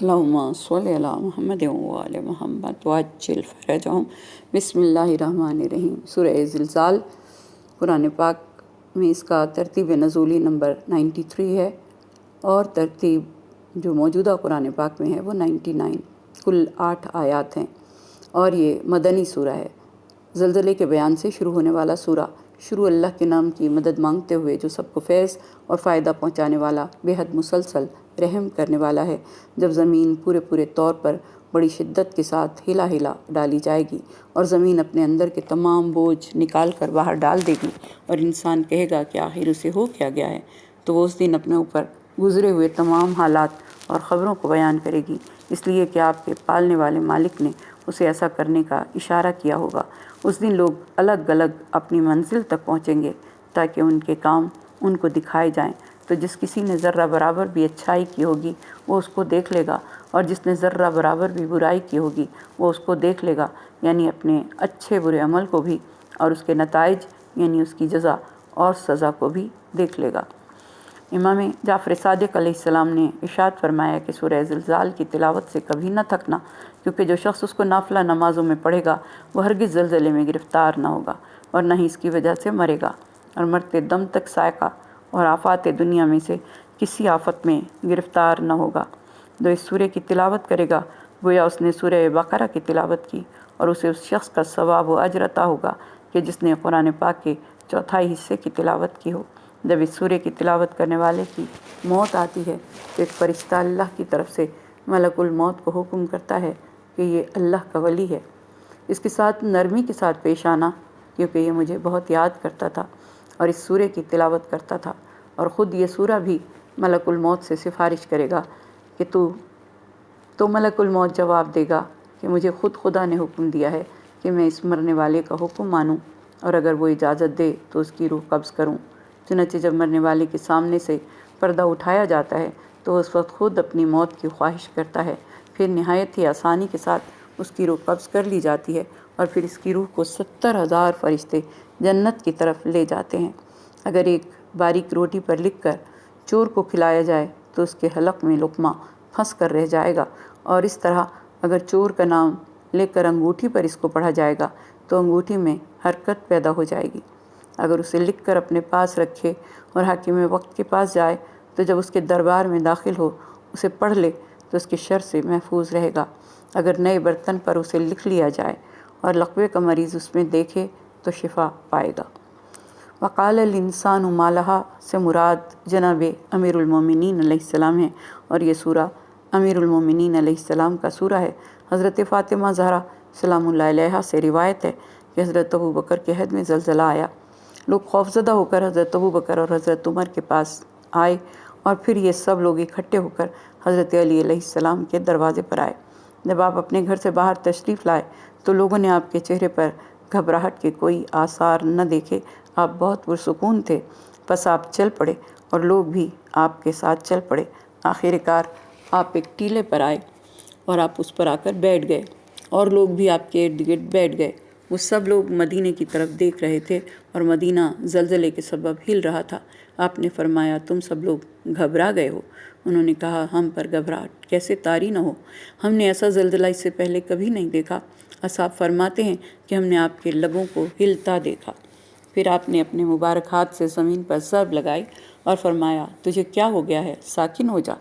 اللہم صلی علی محمد وآل محمد وعجل فرجہم۔ بسم اللہ الرحمن الرحیم۔ سورہ زلزال قرآن پاک میں اس کا ترتیب نزولی نمبر 93 ہے، اور ترتیب جو موجودہ قرآن پاک میں ہے وہ 99، کل 8 آیات ہیں، اور یہ مدنی سورہ ہے۔ زلزلے کے بیان سے شروع ہونے والا سورہ شروع اللہ کے نام کی مدد مانگتے ہوئے، جو سب کو فیض اور فائدہ پہنچانے والا، بے حد مسلسل رحم کرنے والا ہے۔ جب زمین پورے طور پر بڑی شدت کے ساتھ ہلا ڈالی جائے گی اور زمین اپنے اندر کے تمام بوجھ نکال کر باہر ڈال دے گی، اور انسان کہے گا کہ آخر اسے ہو کیا گیا ہے، تو وہ اس دن اپنے اوپر گزرے ہوئے تمام حالات اور خبروں کو بیان کرے گی، اس لیے کہ آپ کے پالنے والے مالک نے اسے ایسا کرنے کا اشارہ کیا ہوگا۔ اس دن لوگ الگ الگ اپنی منزل تک پہنچیں گے تاکہ ان کے کام ان کو دکھائے جائیں، تو جس کسی نے ذرہ برابر بھی اچھائی کی ہوگی وہ اس کو دیکھ لے گا، اور جس نے ذرہ برابر بھی برائی کی ہوگی وہ اس کو دیکھ لے گا، یعنی اپنے اچھے برے عمل کو بھی، اور اس کے نتائج یعنی اس کی جزا اور سزا کو بھی دیکھ لے گا۔ امام جعفر صادق علیہ السلام نے ارشاد فرمایا کہ سورہ زلزال کی تلاوت سے کبھی نہ تھکنا، کیونکہ جو شخص اس کو نافلہ نمازوں میں پڑھے گا وہ ہرگز زلزلے میں گرفتار نہ ہوگا، اور نہ ہی اس کی وجہ سے مرے گا، اور مرتے دم تک سائقہ اور آفات دنیا میں سے کسی آفت میں گرفتار نہ ہوگا۔ جو اس سورہ کی تلاوت کرے گا گویا اس نے سورہ بقرہ کی تلاوت کی، اور اسے اس شخص کا ثواب و اجر عطا ہوگا کہ جس نے قرآن پاک کے چوتھائی حصے کی تلاوت کی ہو۔ جب اس سورہ کی تلاوت کرنے والے کی موت آتی ہے تو ایک فرشتہ اللہ کی طرف سے ملک الموت کو حکم کرتا ہے کہ یہ اللہ کا ولی ہے، اس کے ساتھ نرمی کے ساتھ پیش آنا، کیونکہ یہ مجھے بہت یاد کرتا تھا اور اس سورہ کی تلاوت کرتا تھا۔ اور خود یہ سورہ بھی ملک الموت سے سفارش کرے گا کہ تو ملک الموت جواب دے گا کہ مجھے خود خدا نے حکم دیا ہے کہ میں اس مرنے والے کا حکم مانوں، اور اگر وہ اجازت دے تو اس کی روح قبض کروں۔ چنانچہ جب مرنے والے کے سامنے سے پردہ اٹھایا جاتا ہے تو اس وقت خود اپنی موت کی خواہش کرتا ہے، پھر نہایت ہی آسانی کے ساتھ اس کی روح قبض کر لی جاتی ہے، اور پھر اس کی روح کو 70,000 فرشتے جنت کی طرف لے جاتے ہیں۔ اگر ایک باریک روٹی پر لکھ کر چور کو کھلایا جائے تو اس کے حلق میں لقمہ پھنس کر رہ جائے گا، اور اس طرح اگر چور کا نام لے کر انگوٹھی پر اس کو پڑھا جائے گا تو انگوٹھی میں حرکت پیدا ہو جائے گی۔ اگر اسے لکھ کر اپنے پاس رکھے اور حاکم وقت کے پاس جائے تو جب اس کے دربار میں داخل ہو اسے پڑھ لے تو اس کے شر سے محفوظ رہے گا۔ اگر نئے برتن پر اسے لکھ لیا جائے اور لقوے کا مریض اس میں دیکھے تو شفا پائے گا۔ وقال الانسان ما لہا سے مراد جناب امیر المومنین علیہ السلام ہے، اور یہ سورہ امیر المومنین علیہ السلام کا سورہ ہے۔ حضرت فاطمہ زہرا سلام اللہ علیہا سے روایت ہے کہ حضرت ابوبکر کے عہد میں زلزلہ آیا، لوگ خوفزدہ ہو کر حضرت ابوبکر اور حضرت عمر کے پاس آئے، اور پھر یہ سب لوگ اکٹھے ہو کر حضرت علی علیہ السلام کے دروازے پر آئے۔ جب آپ اپنے گھر سے باہر تشریف لائے تو لوگوں نے آپ کے چہرے پر گھبراہٹ کے کوئی آثار نہ دیکھے، آپ بہت پرسکون تھے، پس آپ چل پڑے اور لوگ بھی آپ کے ساتھ چل پڑے۔ آخر کار آپ ایک ٹیلے پر آئے اور آپ اس پر آ کر بیٹھ گئے، اور لوگ بھی آپ کے ارد گرد بیٹھ گئے۔ وہ سب لوگ مدینے کی طرف دیکھ رہے تھے، اور مدینہ زلزلے کے سبب ہل رہا تھا۔ آپ نے فرمایا تم سب لوگ گھبرا گئے ہو؟ انہوں نے کہا ہم پر گھبراہٹ کیسے طاری نہ ہو، ہم نے ایسا زلزلہ اس سے پہلے کبھی نہیں دیکھا۔ اصحاب فرماتے ہیں کہ ہم نے آپ کے لبوں کو ہلتا دیکھا۔ پھر آپ نے اپنے مبارک ہاتھ سے زمین پر ضرب لگائی اور فرمایا تجھے کیا ہو گیا ہے، ساکن ہو جا،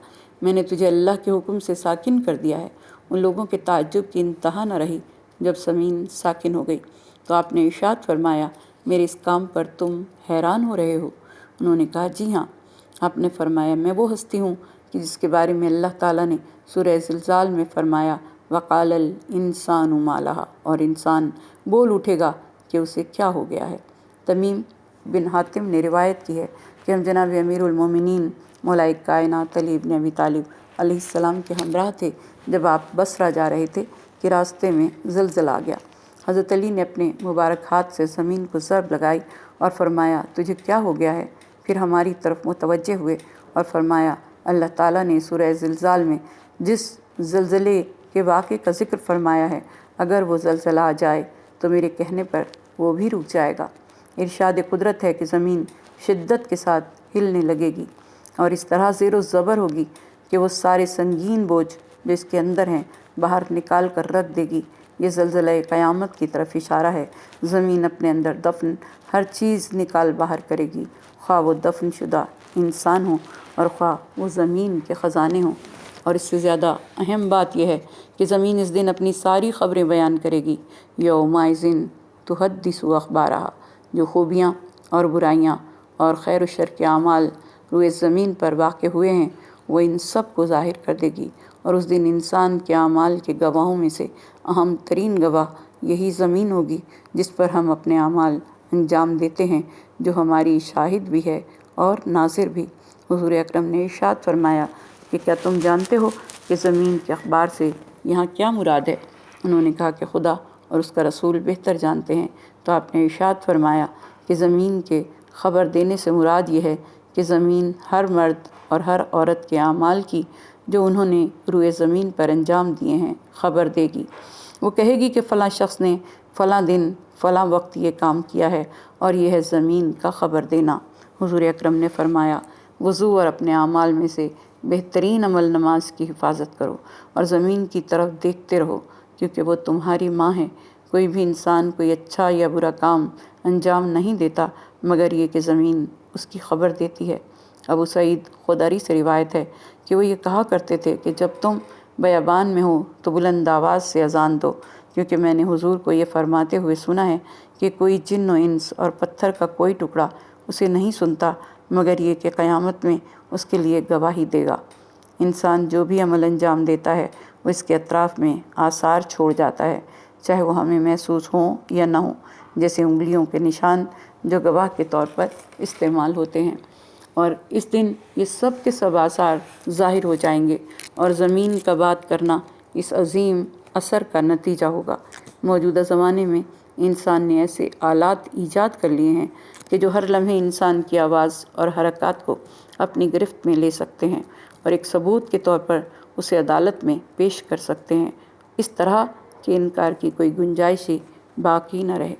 میں نے تجھے اللہ کے حکم سے ساکن کر دیا ہے۔ ان لوگوں کے تعجب کی انتہا نہ رہی جب زمین ساکن ہو گئی تو آپ نے ارشاد فرمایا میرے اس کام پر تم حیران ہو رہے ہو؟ انہوں نے کہا جی ہاں۔ آپ نے فرمایا میں وہ ہستی ہوں کہ جس کے بارے میں اللہ تعالیٰ نے سورہ زلزال میں فرمایا وقال الانسان ما لہا، اور انسان بول اٹھے گا کہ اسے کیا ہو گیا ہے۔ تمیم بن حاتم نے روایت کی ہے کہ ہم جناب امیر المومنین مولا کائنات علی ابن ابی طالب علیہ السلام کے ہمراہ تھے جب آپ بصرہ جا رہے تھے کہ راستے میں زلزلہ آ گیا۔ حضرت علی نے اپنے مبارک ہاتھ سے زمین کو ضرب لگائی اور فرمایا تجھے کیا ہو گیا ہے؟ پھر ہماری طرف متوجہ ہوئے اور فرمایا اللہ تعالیٰ نے سورہ زلزال میں جس زلزلے کے واقعے کا ذکر فرمایا ہے اگر وہ زلزلہ آ جائے تو میرے کہنے پر وہ بھی رک جائے گا۔ ارشاد قدرت ہے کہ زمین شدت کے ساتھ ہلنے لگے گی اور اس طرح زیر و زبر ہوگی کہ وہ سارے سنگین بوجھ جو اس کے اندر ہیں باہر نکال کر رکھ دے گی۔ یہ زلزلہ قیامت کی طرف اشارہ ہے۔ زمین اپنے اندر دفن ہر چیز نکال باہر کرے گی، خواہ وہ دفن شدہ انسان ہوں اور خواہ وہ زمین کے خزانے ہوں۔ اور اس سے زیادہ اہم بات یہ ہے کہ زمین اس دن اپنی ساری خبریں بیان کرے گی۔ یومئذ تحدث اخبارہا، جو خوبیاں اور برائیاں اور خیر و شر کے اعمال روئے زمین پر واقع ہوئے ہیں وہ ان سب کو ظاہر کر دے گی۔ اور اس دن انسان کے اعمال کے گواہوں میں سے اہم ترین گواہ یہی زمین ہوگی جس پر ہم اپنے اعمال انجام دیتے ہیں، جو ہماری شاہد بھی ہے اور ناظر بھی۔ حضور اکرم نے ارشاد فرمایا کہ کیا تم جانتے ہو کہ زمین کے اخبار سے یہاں کیا مراد ہے؟ انہوں نے کہا کہ خدا اور اس کا رسول بہتر جانتے ہیں۔ تو آپ نے ارشاد فرمایا کہ زمین کے خبر دینے سے مراد یہ ہے کہ زمین ہر مرد اور ہر عورت کے اعمال کی جو انہوں نے روئے زمین پر انجام دیے ہیں خبر دے گی۔ وہ کہے گی کہ فلاں شخص نے فلاں دن فلاں وقت یہ کام کیا ہے، اور یہ ہے زمین کا خبر دینا۔ حضور اکرم نے فرمایا وضو اور اپنے اعمال میں سے بہترین عمل نماز کی حفاظت کرو اور زمین کی طرف دیکھتے رہو، کیونکہ وہ تمہاری ماں ہے۔ کوئی بھی انسان کوئی اچھا یا برا کام انجام نہیں دیتا مگر یہ کہ زمین اس کی خبر دیتی ہے۔ ابو سعید خدری سے روایت ہے کہ وہ یہ کہا کرتے تھے کہ جب تم بیابان میں ہو تو بلند آواز سے اذان دو، کیونکہ میں نے حضور کو یہ فرماتے ہوئے سنا ہے کہ کوئی جن و انس اور پتھر کا کوئی ٹکڑا اسے نہیں سنتا مگر یہ کہ قیامت میں اس کے لیے گواہی دے گا۔ انسان جو بھی عمل انجام دیتا ہے وہ اس کے اطراف میں آثار چھوڑ جاتا ہے، چاہے وہ ہمیں محسوس ہوں یا نہ ہوں، جیسے انگلیوں کے نشان جو گواہ کے طور پر استعمال ہوتے ہیں۔ اور اس دن یہ سب کے سب آثار ظاہر ہو جائیں گے اور زمین کا بات کرنا اس عظیم اثر کا نتیجہ ہوگا۔ موجودہ زمانے میں انسان نے ایسے آلات ایجاد کر لیے ہیں کہ جو ہر لمحے انسان کی آواز اور حرکات کو اپنی گرفت میں لے سکتے ہیں اور ایک ثبوت کے طور پر اسے عدالت میں پیش کر سکتے ہیں، اس طرح کہ انکار کی کوئی گنجائش ہی باقی نہ رہے۔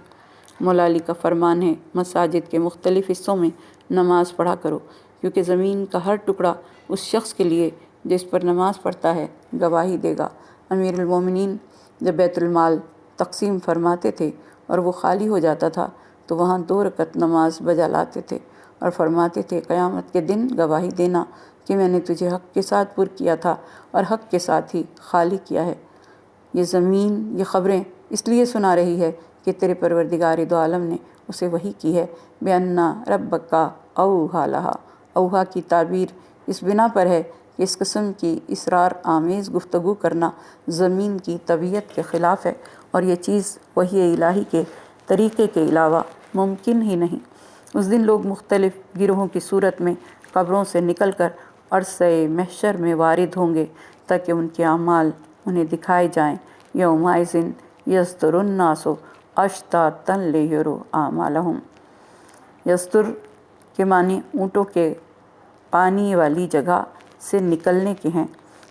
مولا علی کا فرمان ہے مساجد کے مختلف حصوں میں نماز پڑھا کرو، کیونکہ زمین کا ہر ٹکڑا اس شخص کے لیے جو اس پر نماز پڑھتا ہے گواہی دے گا۔ امیر المومنین جب بیت المال تقسیم فرماتے تھے اور وہ خالی ہو جاتا تھا تو وہاں 2 رکعت نماز بجا لاتے تھے اور فرماتے تھے قیامت کے دن گواہی دینا کہ میں نے تجھے حق کے ساتھ پر کیا تھا اور حق کے ساتھ ہی خالی کیا ہے۔ یہ زمین یہ خبریں اس لیے سنا رہی ہے کہ تیرے پروردگار دو عالم نے اسے وحی کی ہے۔ بِأَنَّ رَبَّكَ أَوْحَىٰ لَهَا، اوحا کی تعبیر اس بنا پر ہے کہ اس قسم کی اسرار آمیز گفتگو کرنا زمین کی طبیعت کے خلاف ہے اور یہ چیز وحی الہی کے طریقے کے علاوہ ممکن ہی نہیں۔ اس دن لوگ مختلف گروہوں کی صورت میں قبروں سے نکل کر عرصہ محشر میں وارد ہوں گے تاکہ ان کے اعمال انہیں دکھائے جائیں۔ یومئذ یصدر الناس اشتاتا لیروا اعمالہم۔ یصدر کے معنی اونٹوں کے پانی والی جگہ سے نکلنے کے ہیں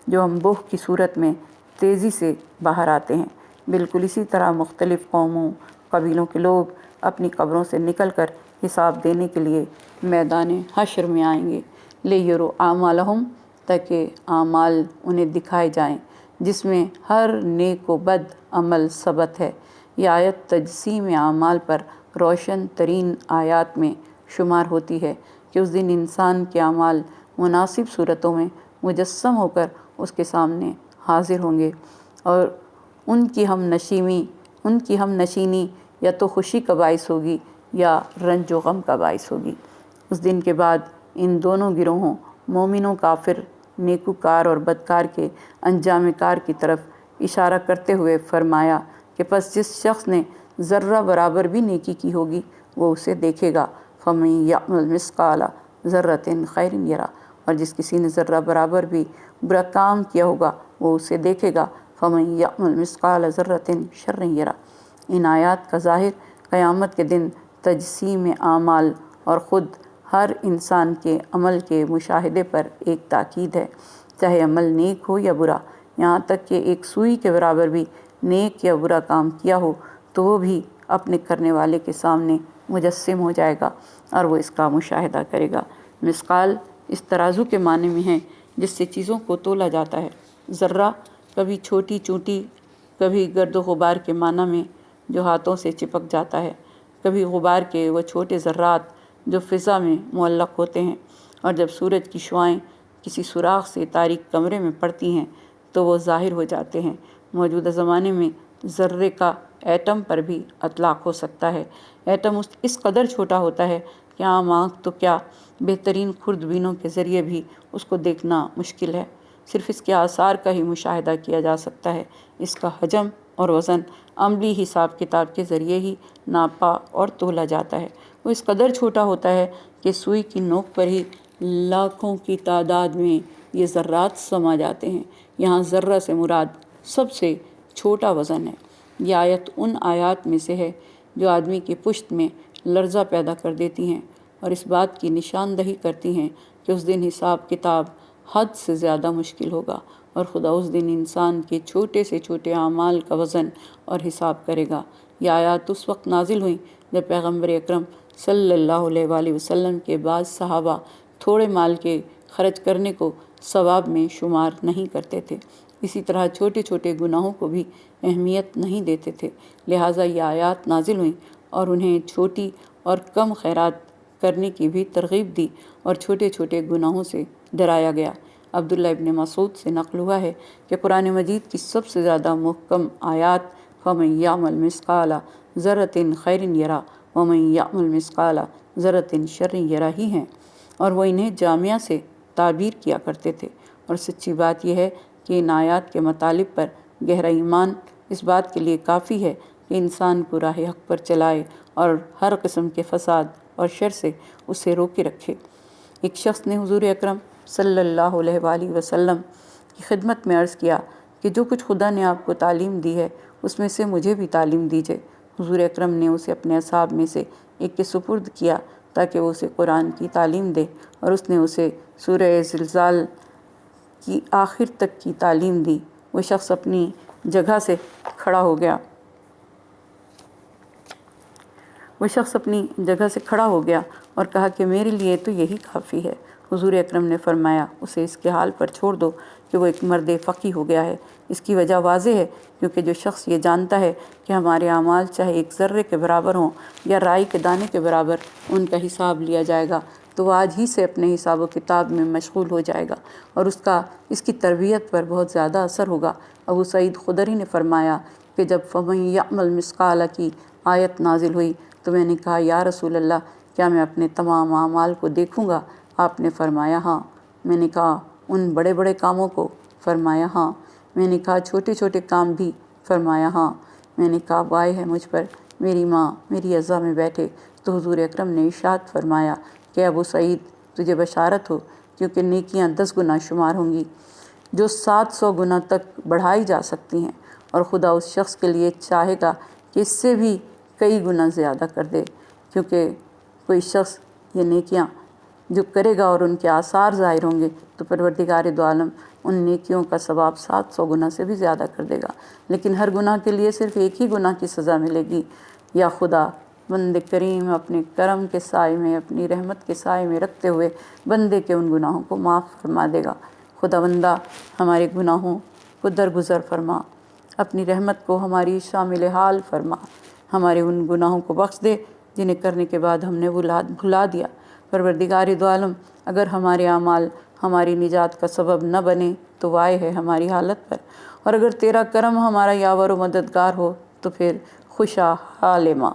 جو انبوہ کی صورت میں تیزی سے باہر آتے ہیں۔ بالکل اسی طرح مختلف قوموں قبیلوں کے لوگ اپنی قبروں سے نکل کر حساب دینے کے لیے میدان حشر میں آئیں گے۔ لیروا اعمالہم، تاکہ اعمال انہیں دکھائے جائیں، جس میں ہر نیک و بد عمل ثبت ہے۔ یہ آیت تجسیم اعمال پر روشن ترین آیات میں شمار ہوتی ہے کہ اس دن انسان کے اعمال مناسب صورتوں میں مجسم ہو کر اس کے سامنے حاضر ہوں گے اور ان کی ہم نشینی یا تو خوشی کا باعث ہوگی یا رنج و غم کا باعث ہوگی۔ اس دن کے بعد ان دونوں گروہوں مومن و کافر، نیکوکار اور بدکار کے انجام کار کی طرف اشارہ کرتے ہوئے فرمایا کہ پس جس شخص نے ذرہ برابر بھی نیکی کی ہوگی وہ اسے دیکھے گا۔ فَمَن يَعْمَلْ مِثْقَالَ ذَرَّةٍ خَيْرٍ يَرَهُ، اور جس کسی نے ذرہ برابر بھی برا کام کیا ہوگا وہ اسے دیکھے گا۔ فَمَن يَعْمَلْ مِثْقَالَ ذَرَّةٍ شَرًّا يَرَهُ۔ ان آیات کا ظاہر قیامت کے دن تجسیم اعمال اور خود ہر انسان کے عمل کے مشاہدے پر ایک تاکید ہے، چاہے عمل نیک ہو یا برا، یہاں تک کہ ایک سوئی کے برابر بھی نیک یا برا کام کیا ہو تو وہ بھی اپنے کرنے والے کے سامنے مجسم ہو جائے گا اور وہ اس کا مشاہدہ کرے گا۔ مثقال اس ترازو کے معنی میں ہے جس سے چیزوں کو تولا جاتا ہے۔ ذرہ کبھی چھوٹی چونٹی، کبھی گرد و غبار کے معنی میں جو ہاتھوں سے چپک جاتا ہے، کبھی غبار کے وہ چھوٹے ذرات جو فضا میں معلق ہوتے ہیں، اور جب سورج کی شعاعیں کسی سوراخ سے تاریک کمرے میں پڑتی ہیں تو وہ ظاہر ہو جاتے ہیں۔ موجودہ زمانے میں ذرے کا ایٹم پر بھی اطلاق ہو سکتا ہے۔ ایٹم اس قدر چھوٹا ہوتا ہے کہ عام آنکھ تو کیا، بہترین خوردبینوں کے ذریعے بھی اس کو دیکھنا مشکل ہے۔ صرف اس کے آثار کا ہی مشاہدہ کیا جا سکتا ہے۔ اس کا حجم اور وزن عملی حساب کتاب کے ذریعے ہی ناپا اور تولا جاتا ہے۔ وہ اس قدر چھوٹا ہوتا ہے کہ سوئی کی نوک پر ہی لاکھوں کی تعداد میں یہ ذرات سما جاتے ہیں۔ یہاں ذرہ سے مراد سب سے چھوٹا وزن ہے۔ یہ آیت ان آیات میں سے ہے جو آدمی کی پشت میں لرزہ پیدا کر دیتی ہیں اور اس بات کی نشاندہی کرتی ہیں کہ اس دن حساب کتاب حد سے زیادہ مشکل ہوگا، اور خدا اس دن انسان کے چھوٹے سے چھوٹے اعمال کا وزن اور حساب کرے گا۔ یہ آیات اس وقت نازل ہوئیں جب پیغمبر اکرم صلی اللہ علیہ وآلہ وسلم کے بعض صحابہ تھوڑے مال کے خرچ کرنے کو ثواب میں شمار نہیں کرتے تھے۔ اسی طرح چھوٹے چھوٹے گناہوں کو بھی اہمیت نہیں دیتے تھے، لہٰذا یہ آیات نازل ہوئیں اور انہیں چھوٹی اور کم خیرات کرنے کی بھی ترغیب دی اور چھوٹے چھوٹے گناہوں سے ڈرایا گیا۔ عبداللہ ابن مسعود سے نقل ہوا ہے کہ قرآن مجید کی سب سے زیادہ محکم آیات فَمَن يَعْمَلْ مِثْقَالَ ذَرَّةٍ خَيْرٍ يَرَهُ وَمَن يَعْمَلْ مِثْقَالَ ذَرَّةٍ شَرٍّ يَرَهُ ہی ہیں، اور وہ انہیں جامعہ سے تعبیر کیا کرتے تھے۔ اور سچی بات یہ ہے کہ ان آیات کے مطالب پر گہرا ایمان اس بات کے لیے کافی ہے کہ انسان کو راہ حق پر چلائے اور ہر قسم کے فساد اور شر سے اسے روکے رکھے۔ ایک شخص نے حضور اکرم صلی اللہ علیہ وآلہ وسلم کی خدمت میں عرض کیا کہ جو کچھ خدا نے آپ کو تعلیم دی ہے اس میں سے مجھے بھی تعلیم دیجیے۔ حضور اکرم نے اسے اپنے اصحاب میں سے ایک کے سپرد کیا تاکہ وہ اسے قرآن کی تعلیم دے، اور اس نے اسے سورہ زلزال کی آخر تک کی تعلیم دی۔ وہ شخص اپنی جگہ سے کھڑا ہو گیا اور کہا کہ میرے لیے تو یہی کافی ہے۔ حضور اکرم نے فرمایا اسے اس کے حال پر چھوڑ دو کہ وہ ایک مرد فقیہ ہو گیا ہے۔ اس کی وجہ واضح ہے، کیونکہ جو شخص یہ جانتا ہے کہ ہمارے اعمال چاہے ایک ذرے کے برابر ہوں یا رائی کے دانے کے برابر، ان کا حساب لیا جائے گا، تو وہ آج ہی سے اپنے حساب و کتاب میں مشغول ہو جائے گا اور اس کی تربیت پر بہت زیادہ اثر ہوگا۔ ابو سعید خدری نے فرمایا کہ جب فَمَن يَعْمَلْ مِثْقَالَ کی آیت نازل ہوئی تو میں نے کہا یا رسول اللہ، کیا میں اپنے تمام اعمال کو دیکھوں گا؟ آپ نے فرمایا ہاں۔ میں نے کہا ان بڑے بڑے کاموں کو؟ فرمایا ہاں۔ میں نے کہا چھوٹے چھوٹے کام بھی؟ فرمایا ہاں۔ میں نے کہا وائے ہے مجھ پر، میری ماں میری عزا میں بیٹھے۔ تو حضور اکرم نے ارشاد فرمایا کہ ابو سعید تجھے بشارت ہو، کیونکہ نیکیاں 10 گنا شمار ہوں گی جو 700 گنا تک بڑھائی جا سکتی ہیں، اور خدا اس شخص کے لیے چاہے گا کہ اس سے بھی کئی گنا زیادہ کر دے، کیونکہ کوئی شخص یہ نیکیاں جو کرے گا اور ان کے آثار ظاہر ہوں گے تو پروردگار دو عالم ان نیکیوں کا ثواب 700 گنا سے بھی زیادہ کر دے گا، لیکن ہر گناہ کے لیے صرف ایک ہی گناہ کی سزا ملے گی۔ یا خدا بندے کریم اپنے کرم کے سائے میں، اپنی رحمت کے سائے میں رکھتے ہوئے بندے کے ان گناہوں کو معاف فرما دے گا۔ خدا بندہ ہمارے گناہوں کو درگزر فرما، اپنی رحمت کو ہماری شامل حال فرما، ہمارے ان گناہوں کو بخش دے جنہیں کرنے کے بعد ہم نے بھلا دیا۔ پروردگار دو عالم اگر ہمارے اعمال ہماری نجات کا سبب نہ بنے تو وائے ہے ہماری حالت پر، اور اگر تیرا کرم ہمارا یاور و مددگار ہو تو پھر خوشا حال ماں۔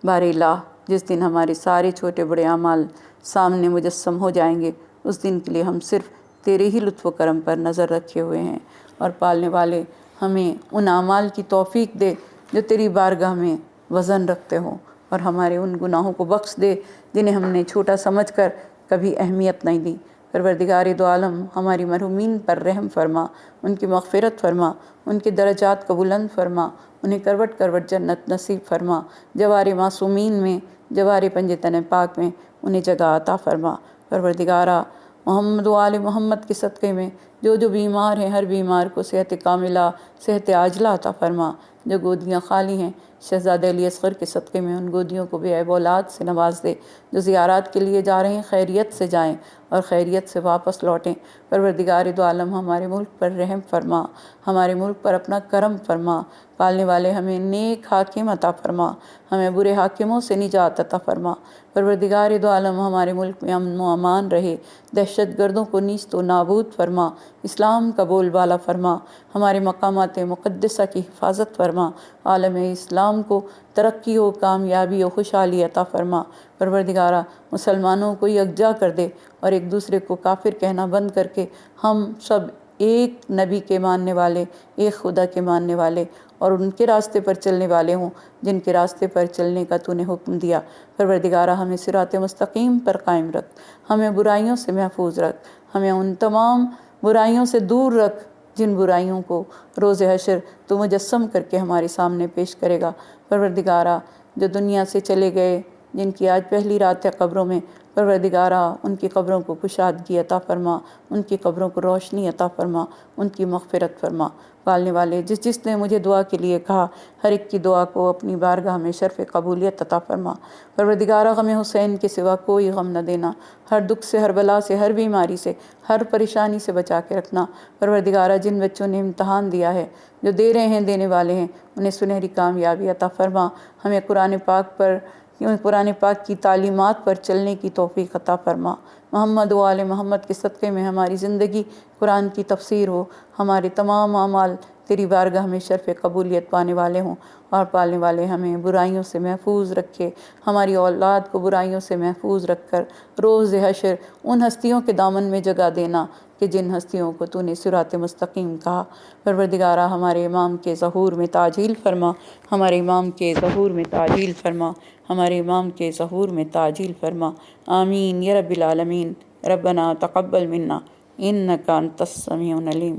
بار الہ جس دن ہمارے سارے چھوٹے بڑے اعمال سامنے مجسم ہو جائیں گے، اس دن کے لیے ہم صرف تیرے ہی لطف و کرم پر نظر رکھے ہوئے ہیں، اور پالنے والے ہمیں ان اعمال کی توفیق دے جو تیری بارگاہ میں وزن رکھتے ہوں، اور ہمارے ان گناہوں کو بخش دے جنہیں ہم نے چھوٹا سمجھ کر کبھی اہمیت نہیں دی۔ پروردگار دو عالم ہماری مرحومین پر رحم فرما، ان کی مغفرت فرما، ان کے درجات کو بلند فرما، انہیں کروٹ کروٹ جنت نصیب فرما، جوار معصومین میں، جوار پنج تن پاک میں انہیں جگہ عطا فرما۔ پروردگارہ محمد و آل محمد کے صدقے میں جو بیمار ہیں ہر بیمار کو صحت کاملہ، صحت عاجلہ عطا فرما، جو گودیاں خالی ہیں شہزادہ علی اصغر کے صدقے میں ان گودیوں کو بے عیب اولاد سے نواز دے جو زیارات کے لیے جا رہے ہیں، خیریت سے جائیں اور خیریت سے واپس لوٹیں۔ پروردگار دو عالم ہمارے ملک پر رحم فرما، ہمارے ملک پر اپنا کرم فرما۔ پالنے والے ہمیں نیک حاکم عطا فرما، ہمیں برے حاکموں سے نجات عطا فرما۔ پروردگار دو عالم ہمارے ملک میں امن و امان رہے، دہشت گردوں کو نیست و نابود فرما، اسلام کا بول بالا فرما، ہمارے مقامات مقدسہ کی حفاظت فرما، عالم اسلام کو ترقی و کامیابی و خوشحالی عطا فرما۔ پروردگارہ مسلمانوں کو یکجا کر دے اور ایک دوسرے کو کافر کہنا بند کر کے ہم سب ایک نبی کے ماننے والے، ایک خدا کے ماننے والے اور ان کے راستے پر چلنے والے ہوں جن کے راستے پر چلنے کا تو نے حکم دیا۔ پروردگارہ ہمیں صراط مستقیم پر قائم رکھ، ہمیں برائیوں سے محفوظ رکھ، ہمیں ان تمام برائیوں سے دور رکھ جن برائیوں کو روز حشر تو مجسم کر کے ہمارے سامنے پیش کرے گا۔ پروردگارہ جو دنیا سے چلے گئے، جن کی آج پہلی رات ہے قبروں میں، پروردگارہ ان کی قبروں کو کشادگی عطا فرما، ان کی قبروں کو روشنی عطا فرما، ان کی مغفرت فرما۔ پالنے والے جس نے مجھے دعا کے لیے کہا، ہر ایک کی دعا کو اپنی بارگاہ میں شرف قبولیت عطا فرما۔ پروردگارہ غم حسین کے سوا کوئی غم نہ دینا، ہر دکھ سے، ہر بلا سے، ہر بیماری سے، ہر پریشانی سے بچا کے رکھنا۔ پروردگارہ جن بچوں نے امتحان دیا ہے، جو دے رہے ہیں، دینے والے ہیں، انہیں سنہری کامیابی عطا فرما۔ ہمیں قرآن پاک کی تعلیمات پر چلنے کی توفیق عطا فرما۔ محمد و آل محمد کے صدقے میں ہماری زندگی قرآن کی تفسیر ہو، ہمارے تمام اعمال تیری بارگاہ میں شرف قبولیت پانے والے ہوں، اور پالنے والے ہمیں برائیوں سے محفوظ رکھے، ہماری اولاد کو برائیوں سے محفوظ رکھ کر روز حشر ان ہستیوں کے دامن میں جگہ دینا کہ جن ہستیوں کو تو نے صراط مستقیم کہا۔ پروردگارہ ہمارے امام کے ظہور میں تعجیل فرما، ہمارے امام کے ظہور میں تعجیل فرما، ہمارے امام کے ظہور میں تعجیل فرما۔ آمین یا رب العالمین۔ ربنا تقبل منا انک انت السمیع العلیم۔